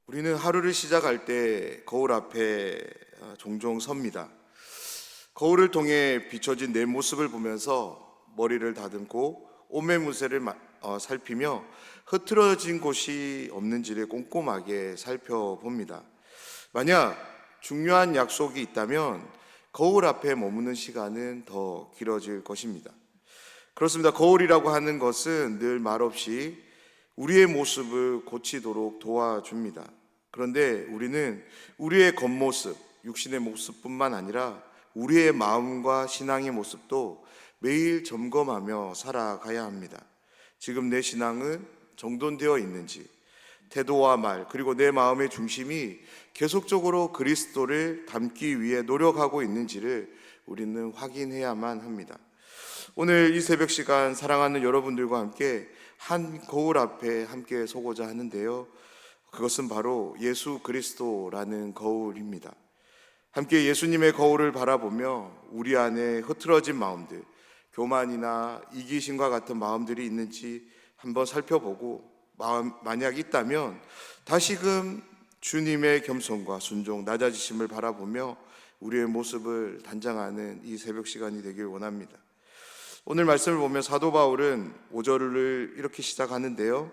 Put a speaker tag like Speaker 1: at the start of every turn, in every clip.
Speaker 1: 우리는 하루를 시작할 때 거울 앞에 종종 섭니다. 거울을 통해 비춰진 내 모습을 보면서 머리를 다듬고 옷매무새를 살피며 흐트러진 곳이 없는지를 꼼꼼하게 살펴봅니다. 만약 중요한 약속이 있다면 거울 앞에 머무는 시간은 더 길어질 것입니다. 그렇습니다. 거울이라고 하는 것은 늘 말없이 우리의 모습을 고치도록 도와줍니다. 그런데 우리는 우리의 겉모습, 육신의 모습뿐만 아니라 우리의 마음과 신앙의 모습도 매일 점검하며 살아가야 합니다. 지금 내 신앙은 정돈되어 있는지, 태도와 말, 그리고 내 마음의 중심이 계속적으로 그리스도를 닮기 위해 노력하고 있는지를 우리는 확인해야만 합니다. 오늘 이 새벽 시간 사랑하는 여러분들과 함께 한 거울 앞에 함께 서고자 하는데요, 그것은 바로 예수 그리스도라는 거울입니다. 함께 예수님의 거울을 바라보며 우리 안에 흐트러진 마음들, 교만이나 이기심과 같은 마음들이 있는지 한번 살펴보고, 만약 있다면 다시금 주님의 겸손과 순종, 낮아지심을 바라보며 우리의 모습을 단장하는 이 새벽 시간이 되길 원합니다. 오늘 말씀을 보면 사도 바울은 5절을 이렇게 시작하는데요,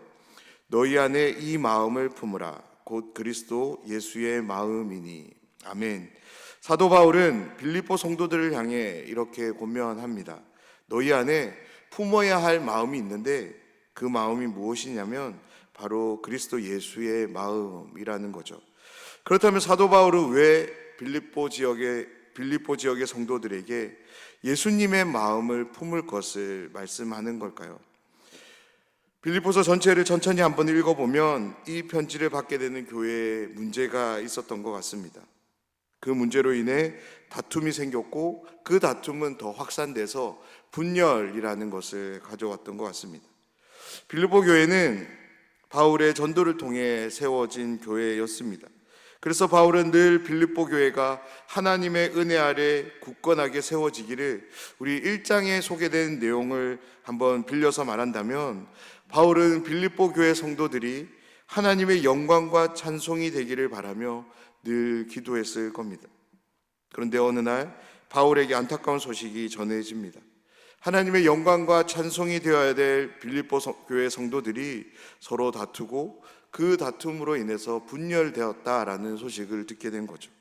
Speaker 1: 너희 안에 이 마음을 품으라, 곧 그리스도 예수의 마음이니. 아멘. 사도 바울은 빌립보 성도들을 향해 이렇게 권면합니다. 너희 안에 품어야 할 마음이 있는데 그 마음이 무엇이냐면 바로 그리스도 예수의 마음이라는 거죠. 그렇다면 사도 바울은 왜 빌립보 지역의 성도들에게 예수님의 마음을 품을 것을 말씀하는 걸까요? 빌립보서 전체를 천천히 한번 읽어보면 이 편지를 받게 되는 교회에 문제가 있었던 것 같습니다. 그 문제로 인해 다툼이 생겼고 그 다툼은 더 확산돼서 분열이라는 것을 가져왔던 것 같습니다. 빌립보 교회는 바울의 전도를 통해 세워진 교회였습니다. 그래서 바울은 늘 빌립보 교회가 하나님의 은혜 아래 굳건하게 세워지기를, 우리 1장에 소개된 내용을 한번 빌려서 말한다면 바울은 빌립보 교회 성도들이 하나님의 영광과 찬송이 되기를 바라며 늘 기도했을 겁니다. 그런데 어느 날 바울에게 안타까운 소식이 전해집니다. 하나님의 영광과 찬송이 되어야 될 빌립보 교회 성도들이 서로 다투고 그 다툼으로 인해서 분열되었다라는 소식을 듣게 된 거죠.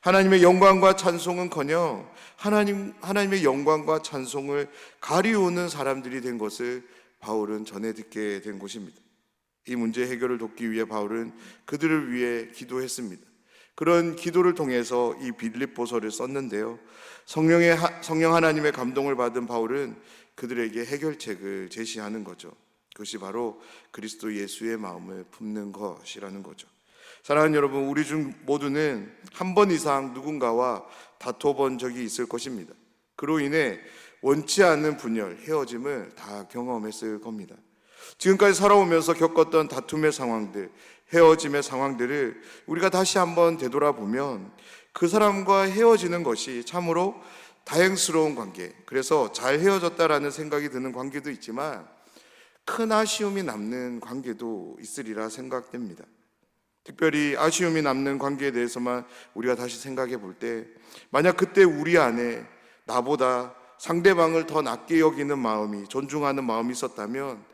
Speaker 1: 하나님의 영광과 찬송은커녕 하나님의 영광과 찬송을 가리우는 사람들이 된 것을 바울은 전해 듣게 된 것입니다. 이 문제 해결을 돕기 위해 바울은 그들을 위해 기도했습니다. 그런 기도를 통해서 이 빌립보서를 썼는데요, 성령 하나님의 감동을 받은 바울은 그들에게 해결책을 제시하는 거죠. 그것이 바로 그리스도 예수의 마음을 품는 것이라는 거죠. 사랑하는 여러분, 우리 중 모두는 한 번 이상 누군가와 다퉈본 적이 있을 것입니다. 그로 인해 원치 않는 분열, 헤어짐을 다 경험했을 겁니다. 지금까지 살아오면서 겪었던 다툼의 상황들, 헤어짐의 상황들을 우리가 다시 한번 되돌아보면 그 사람과 헤어지는 것이 참으로 다행스러운 관계, 그래서 잘 헤어졌다라는 생각이 드는 관계도 있지만 큰 아쉬움이 남는 관계도 있으리라 생각됩니다. 특별히 아쉬움이 남는 관계에 대해서만 우리가 다시 생각해 볼 때, 만약 그때 우리 안에 나보다 상대방을 더 낮게 여기는 마음이, 존중하는 마음이 있었다면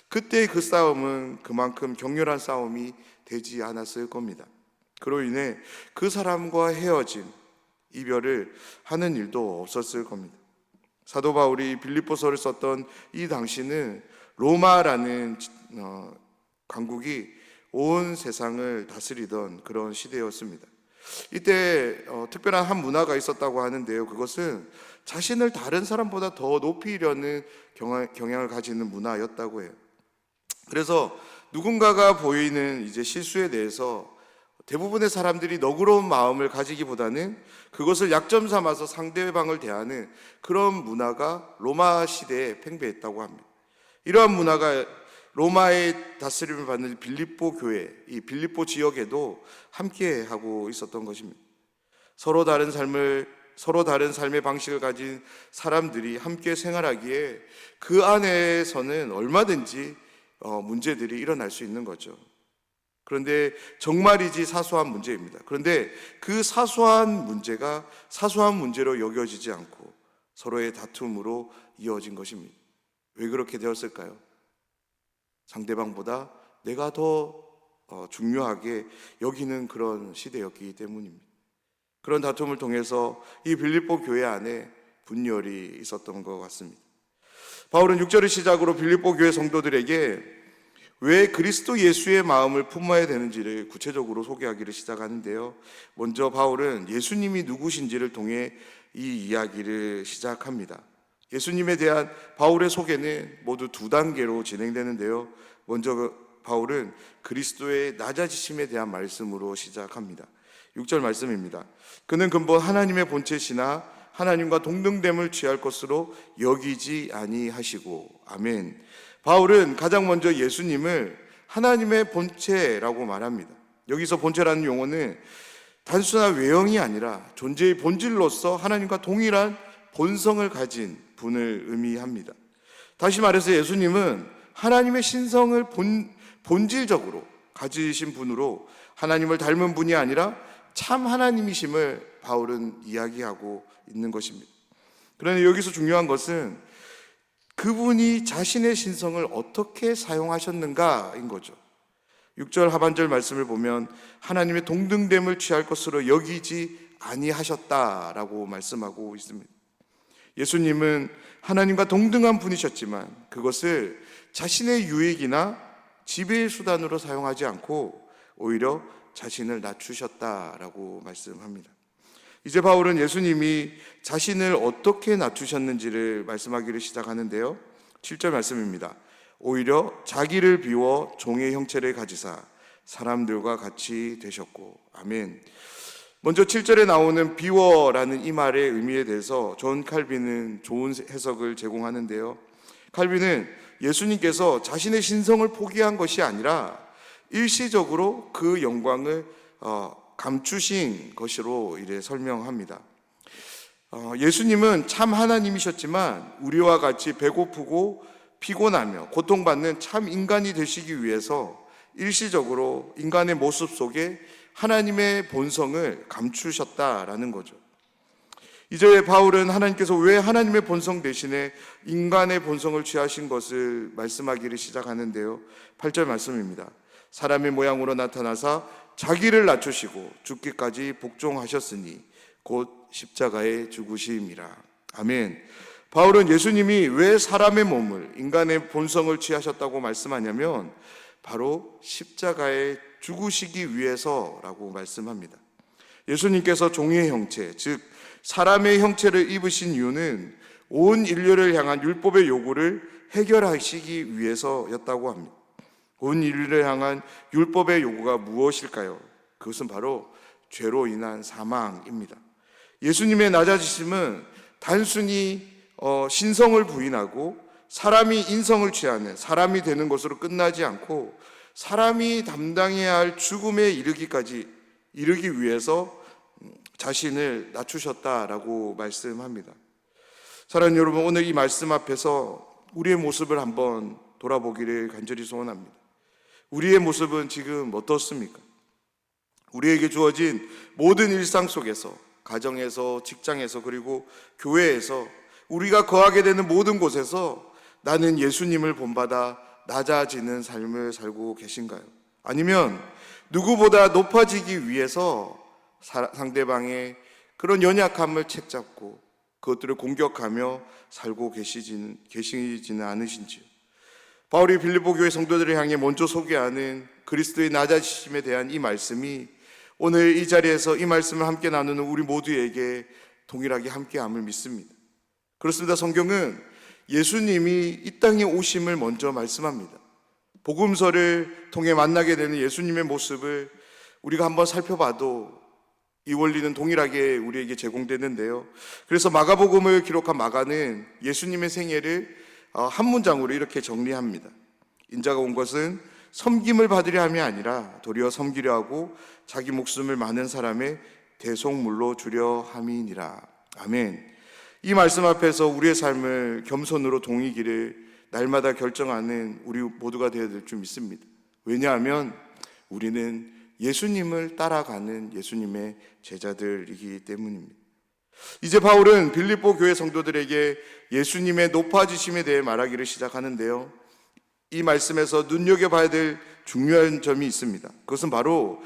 Speaker 1: 그때 그 싸움은 그만큼 격렬한 싸움이 되지 않았을 겁니다. 그로 인해 그 사람과 헤어짐, 이별을 하는 일도 없었을 겁니다. 사도 바울이 빌립보서를 썼던 이 당시는 로마라는 강국이 온 세상을 다스리던 그런 시대였습니다. 이때 특별한 한 문화가 있었다고 하는데요, 그것은 자신을 다른 사람보다 더 높이려는 경향을 가지는 문화였다고 해요. 그래서 누군가가 보이는 이제 실수에 대해서 대부분의 사람들이 너그러운 마음을 가지기보다는 그것을 약점 삼아서 상대방을 대하는 그런 문화가 로마 시대에 팽배했다고 합니다. 이러한 문화가 로마의 다스림을 받는 빌립보 교회, 이 빌립보 지역에도 함께 하고 있었던 것입니다. 서로 다른 삶의 방식을 가진 사람들이 함께 생활하기에 그 안에서는 얼마든지 문제들이 일어날 수 있는 거죠. 그런데 정말이지 사소한 문제입니다. 그런데 그 사소한 문제가 사소한 문제로 여겨지지 않고 서로의 다툼으로 이어진 것입니다. 왜 그렇게 되었을까요? 상대방보다 내가 더 중요하게 여기는 그런 시대였기 때문입니다. 그런 다툼을 통해서 이 빌립보 교회 안에 분열이 있었던 것 같습니다. 바울은 6절을 시작으로 빌립보 교회 성도들에게 왜 그리스도 예수의 마음을 품어야 되는지를 구체적으로 소개하기를 시작하는데요. 먼저 바울은 예수님이 누구신지를 통해 이 이야기를 시작합니다. 예수님에 대한 바울의 소개는 모두 두 단계로 진행되는데요. 먼저 바울은 그리스도의 낮아지심에 대한 말씀으로 시작합니다. 6절 말씀입니다. 그는 근본 하나님의 본체시나 하나님과 동등됨을 취할 것으로 여기지 아니하시고. 아멘. 바울은 가장 먼저 예수님을 하나님의 본체라고 말합니다. 여기서 본체라는 용어는 단순한 외형이 아니라 존재의 본질로서 하나님과 동일한 본성을 가진 분을 의미합니다. 다시 말해서 예수님은 하나님의 신성을 본질적으로 가지신 분으로 하나님을 닮은 분이 아니라 참 하나님이심을 바울은 이야기하고 있는 것입니다. 그런데 여기서 중요한 것은 그분이 자신의 신성을 어떻게 사용하셨는가인 거죠. 6절 하반절 말씀을 보면 하나님의 동등됨을 취할 것으로 여기지 아니하셨다라고 말씀하고 있습니다. 예수님은 하나님과 동등한 분이셨지만 그것을 자신의 유익이나 지배의 수단으로 사용하지 않고 오히려 자신을 낮추셨다라고 말씀합니다. 이제 바울은 예수님이 자신을 어떻게 낮추셨는지를 말씀하기를 시작하는데요. 7절 말씀입니다. 오히려 자기를 비워 종의 형체를 가지사 사람들과 같이 되셨고. 아멘. 먼저 7절에 나오는 비워라는 이 말의 의미에 대해서 존 칼빈은 좋은 해석을 제공하는데요. 칼빈은 예수님께서 자신의 신성을 포기한 것이 아니라 일시적으로 그 영광을 감추신 것으로 이래 설명합니다. 예수님은 참 하나님이셨지만 우리와 같이 배고프고 피곤하며 고통받는 참 인간이 되시기 위해서 일시적으로 인간의 모습 속에 하나님의 본성을 감추셨다라는 거죠. 이제 바울은 하나님께서 왜 하나님의 본성 대신에 인간의 본성을 취하신 것을 말씀하기를 시작하는데요. 8절 말씀입니다. 사람의 모양으로 나타나사 자기를 낮추시고 죽기까지 복종하셨으니 곧 십자가에 죽으심이라. 아멘. 바울은 예수님이 왜 사람의 몸을, 인간의 본성을 취하셨다고 말씀하냐면 바로 십자가에 죽으시기 위해서라고 말씀합니다. 예수님께서 종의 형체, 즉 사람의 형체를 입으신 이유는 온 인류를 향한 율법의 요구를 해결하시기 위해서였다고 합니다. 온 인류를 향한 율법의 요구가 무엇일까요? 그것은 바로 죄로 인한 사망입니다. 예수님의 낮아지심은 단순히 신성을 부인하고 사람이 인성을 취하는 사람이 되는 것으로 끝나지 않고 사람이 담당해야 할 죽음에 이르기 위해서 자신을 낮추셨다라고 말씀합니다. 사랑하는 여러분, 오늘 이 말씀 앞에서 우리의 모습을 한번 돌아보기를 간절히 소원합니다. 우리의 모습은 지금 어떻습니까? 우리에게 주어진 모든 일상 속에서, 가정에서, 직장에서, 그리고 교회에서, 우리가 거하게 되는 모든 곳에서 나는 예수님을 본받아 낮아지는 삶을 살고 계신가요? 아니면 누구보다 높아지기 위해서 상대방의 그런 연약함을 책잡고 그것들을 공격하며 살고 계시지는 않으신지요? 바울이 빌립보 교회 성도들을 향해 먼저 소개하는 그리스도의 낮아지심에 대한 이 말씀이 오늘 이 자리에서 이 말씀을 함께 나누는 우리 모두에게 동일하게 함께함을 믿습니다. 그렇습니다. 성경은 예수님이 이 땅에 오심을 먼저 말씀합니다. 복음서를 통해 만나게 되는 예수님의 모습을 우리가 한번 살펴봐도 이 원리는 동일하게 우리에게 제공되는데요. 그래서 마가복음을 기록한 마가는 예수님의 생애를 한 문장으로 이렇게 정리합니다. 인자가 온 것은 섬김을 받으려 함이 아니라 도리어 섬기려 하고 자기 목숨을 많은 사람의 대속물로 주려 함이니라. 아멘. 이 말씀 앞에서 우리의 삶을 겸손으로 동이기를 날마다 결정하는 우리 모두가 되어야 될 줄 믿습니다. 왜냐하면 우리는 예수님을 따라가는 예수님의 제자들이기 때문입니다. 이제 바울은 빌립보 교회 성도들에게 예수님의 높아지심에 대해 말하기를 시작하는데요, 이 말씀에서 눈여겨봐야 될 중요한 점이 있습니다. 그것은 바로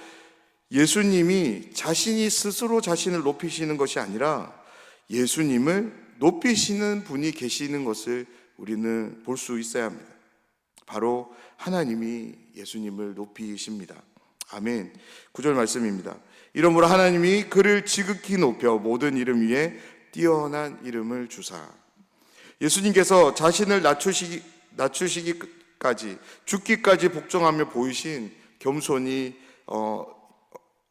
Speaker 1: 예수님이 자신이 스스로 자신을 높이시는 것이 아니라 예수님을 높이시는 분이 계시는 것을 우리는 볼 수 있어야 합니다. 바로 하나님이 예수님을 높이십니다. 아멘. 9절 말씀입니다. 이러므로 하나님이 그를 지극히 높여 모든 이름 위에 뛰어난 이름을 주사. 예수님께서 자신을 낮추시기까지, 죽기까지 복종하며 보이신 겸손이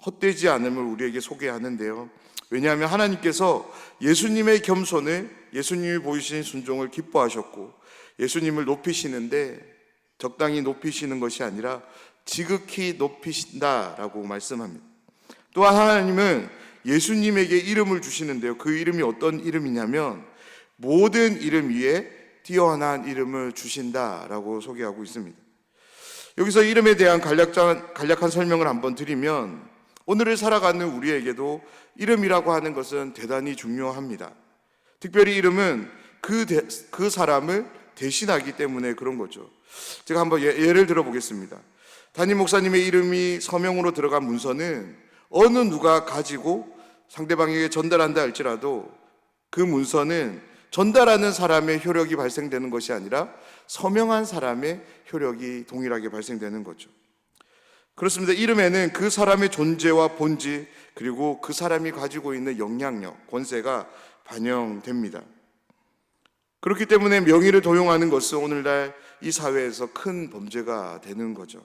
Speaker 1: 헛되지 않음을 우리에게 소개하는데요, 왜냐하면 하나님께서 예수님의 겸손을, 예수님이 보이신 순종을 기뻐하셨고, 예수님을 높이시는데 적당히 높이시는 것이 아니라 지극히 높이신다라고 말씀합니다. 또한 하나님은 예수님에게 이름을 주시는데요, 그 이름이 어떤 이름이냐면 모든 이름 위에 뛰어난 이름을 주신다라고 소개하고 있습니다. 여기서 이름에 대한 간략한 설명을 한번 드리면, 오늘을 살아가는 우리에게도 이름이라고 하는 것은 대단히 중요합니다. 특별히 이름은 그 사람을 대신하기 때문에 그런 거죠. 제가 한번 예를 들어 보겠습니다. 담임 목사님의 이름이 서명으로 들어간 문서는 어느 누가 가지고 상대방에게 전달한다 할지라도 그 문서는 전달하는 사람의 효력이 발생되는 것이 아니라 서명한 사람의 효력이 동일하게 발생되는 거죠. 그렇습니다. 이름에는 그 사람의 존재와 본질, 그리고 그 사람이 가지고 있는 영향력, 권세가 반영됩니다. 그렇기 때문에 명의를 도용하는 것은 오늘날 이 사회에서 큰 범죄가 되는 거죠.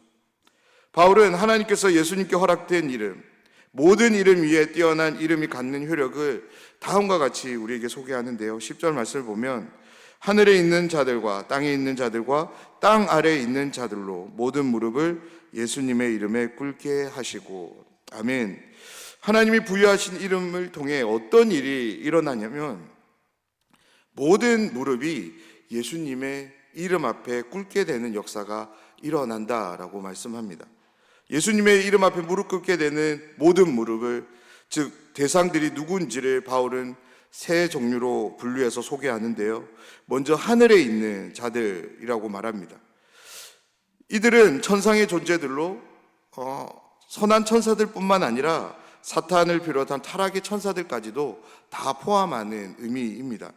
Speaker 1: 바울은 하나님께서 예수님께 허락된 이름, 모든 이름 위에 뛰어난 이름이 갖는 효력을 다음과 같이 우리에게 소개하는데요, 10절 말씀을 보면 하늘에 있는 자들과 땅에 있는 자들과 땅 아래에 있는 자들로 모든 무릎을 예수님의 이름에 꿇게 하시고. 아멘. 하나님이 부여하신 이름을 통해 어떤 일이 일어나냐면 모든 무릎이 예수님의 이름 앞에 꿇게 되는 역사가 일어난다라고 말씀합니다. 예수님의 이름 앞에 무릎 꿇게 되는 모든 무릎을, 즉 대상들이 누군지를 바울은 세 종류로 분류해서 소개하는데요, 먼저 하늘에 있는 자들이라고 말합니다. 이들은 천상의 존재들로 선한 천사들뿐만 아니라 사탄을 비롯한 타락의 천사들까지도 다 포함하는 의미입니다.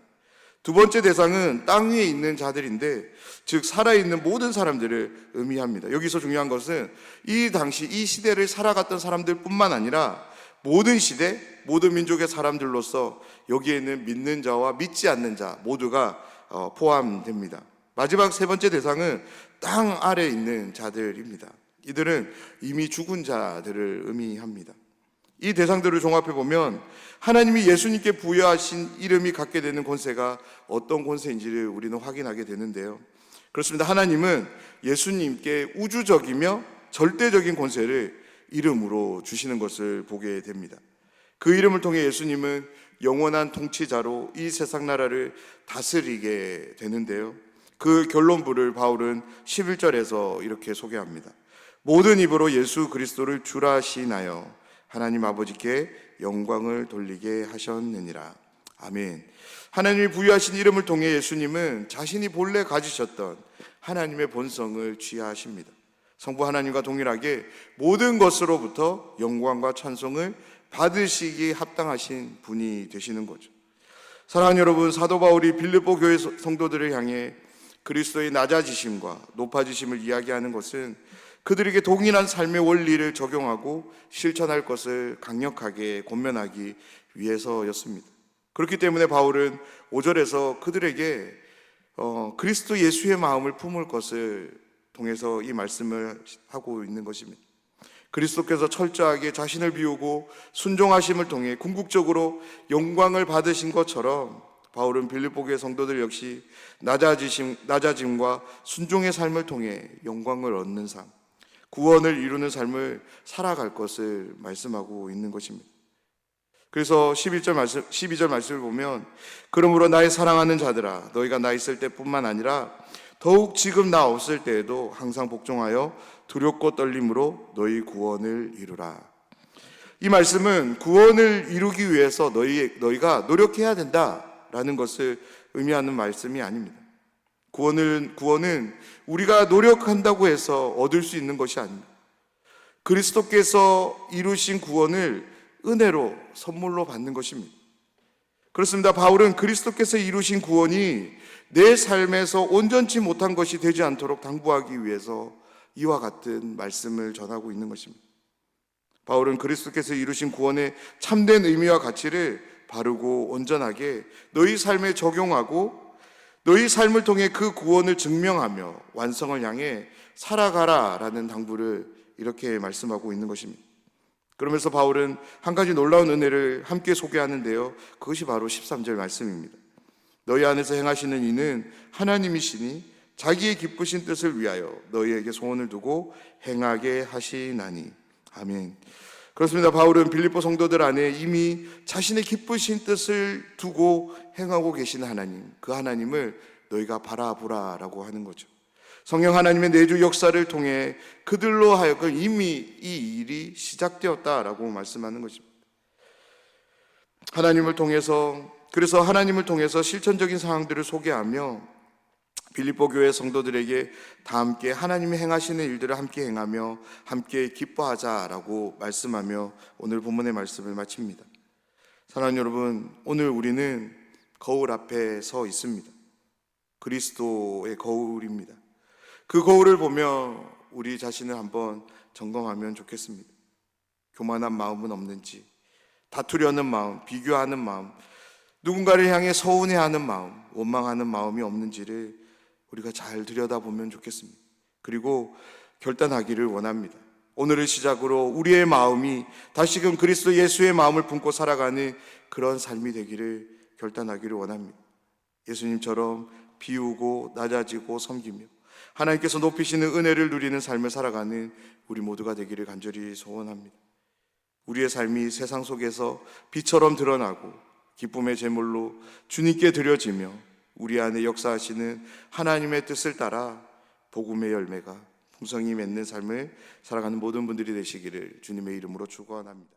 Speaker 1: 두 번째 대상은 땅 위에 있는 자들인데, 즉 살아있는 모든 사람들을 의미합니다. 여기서 중요한 것은 이 당시 이 시대를 살아갔던 사람들뿐만 아니라 모든 시대, 모든 민족의 사람들로서 여기에는 믿는 자와 믿지 않는 자 모두가 포함됩니다. 마지막 세 번째 대상은 땅 아래에 있는 자들입니다. 이들은 이미 죽은 자들을 의미합니다. 이 대상들을 종합해 보면 하나님이 예수님께 부여하신 이름이 갖게 되는 권세가 어떤 권세인지를 우리는 확인하게 되는데요, 그렇습니다. 하나님은 예수님께 우주적이며 절대적인 권세를 이름으로 주시는 것을 보게 됩니다. 그 이름을 통해 예수님은 영원한 통치자로 이 세상 나라를 다스리게 되는데요, 그 결론부를 바울은 11절에서 이렇게 소개합니다. 모든 입으로 예수 그리스도를 주라 시인하여 하나님 아버지께 영광을 돌리게 하셨느니라. 아멘. 하나님이 부여하신 이름을 통해 예수님은 자신이 본래 가지셨던 하나님의 본성을 취하십니다. 성부 하나님과 동일하게 모든 것으로부터 영광과 찬송을 받으시기 합당하신 분이 되시는 거죠. 사랑하는 여러분, 사도 바울이 빌립보 교회 성도들을 향해 그리스도의 낮아지심과 높아지심을 이야기하는 것은 그들에게 동일한 삶의 원리를 적용하고 실천할 것을 강력하게 권면하기 위해서였습니다. 그렇기 때문에 바울은 5절에서 그들에게 그리스도 예수의 마음을 품을 것을 통해서 이 말씀을 하고 있는 것입니다. 그리스도께서 철저하게 자신을 비우고 순종하심을 통해 궁극적으로 영광을 받으신 것처럼 바울은 빌립보 교회 성도들 역시 낮아짐과 순종의 삶을 통해 영광을 얻는 삶, 구원을 이루는 삶을 살아갈 것을 말씀하고 있는 것입니다. 그래서 12절 말씀을 보면 그러므로 나의 사랑하는 자들아, 너희가 나 있을 때뿐만 아니라 더욱 지금 나 없을 때에도 항상 복종하여 두렵고 떨림으로 너희 구원을 이루라. 이 말씀은 구원을 이루기 위해서 너희가 노력해야 된다라는 것을 의미하는 말씀이 아닙니다. 구원은 우리가 노력한다고 해서 얻을 수 있는 것이 아닙니다. 그리스도께서 이루신 구원을 은혜로 선물로 받는 것입니다. 그렇습니다. 바울은 그리스도께서 이루신 구원이 내 삶에서 온전치 못한 것이 되지 않도록 당부하기 위해서 이와 같은 말씀을 전하고 있는 것입니다. 바울은 그리스도께서 이루신 구원의 참된 의미와 가치를 바르고 온전하게 너희 삶에 적용하고 너희 삶을 통해 그 구원을 증명하며 완성을 향해 살아가라라는 당부를 이렇게 말씀하고 있는 것입니다. 그러면서 바울은 한 가지 놀라운 은혜를 함께 소개하는데요, 그것이 바로 13절 말씀입니다. 너희 안에서 행하시는 이는 하나님이시니 자기의 기쁘신 뜻을 위하여 너희에게 소원을 두고 행하게 하시나니. 아멘. 그렇습니다. 바울은 빌립보 성도들 안에 이미 자신의 기쁘신 뜻을 두고 행하고 계신 하나님, 그 하나님을 너희가 바라보라라고 하는 거죠. 성령 하나님의 내주 역사를 통해 그들로 하여금 이미 이 일이 시작되었다라고 말씀하는 것입니다. 그래서 하나님을 통해서 실천적인 상황들을 소개하며 빌립보 교회 성도들에게 다 함께 하나님이 행하시는 일들을 함께 행하며 함께 기뻐하자라고 말씀하며 오늘 본문의 말씀을 마칩니다. 사랑하는 여러분, 오늘 우리는 거울 앞에 서 있습니다. 그리스도의 거울입니다. 그 거울을 보며 우리 자신을 한번 점검하면 좋겠습니다. 교만한 마음은 없는지, 다투려는 마음, 비교하는 마음, 누군가를 향해 서운해하는 마음, 원망하는 마음이 없는지를 우리가 잘 들여다보면 좋겠습니다. 그리고 결단하기를 원합니다. 오늘을 시작으로 우리의 마음이 다시금 그리스도 예수의 마음을 품고 살아가는 그런 삶이 되기를 결단하기를 원합니다. 예수님처럼 비우고 낮아지고 섬기며 하나님께서 높이시는 은혜를 누리는 삶을 살아가는 우리 모두가 되기를 간절히 소원합니다. 우리의 삶이 세상 속에서 빛처럼 드러나고 기쁨의 제물로 주님께 드려지며 우리 안에 역사하시는 하나님의 뜻을 따라 복음의 열매가 풍성히 맺는 삶을 살아가는 모든 분들이 되시기를 주님의 이름으로 축원합니다.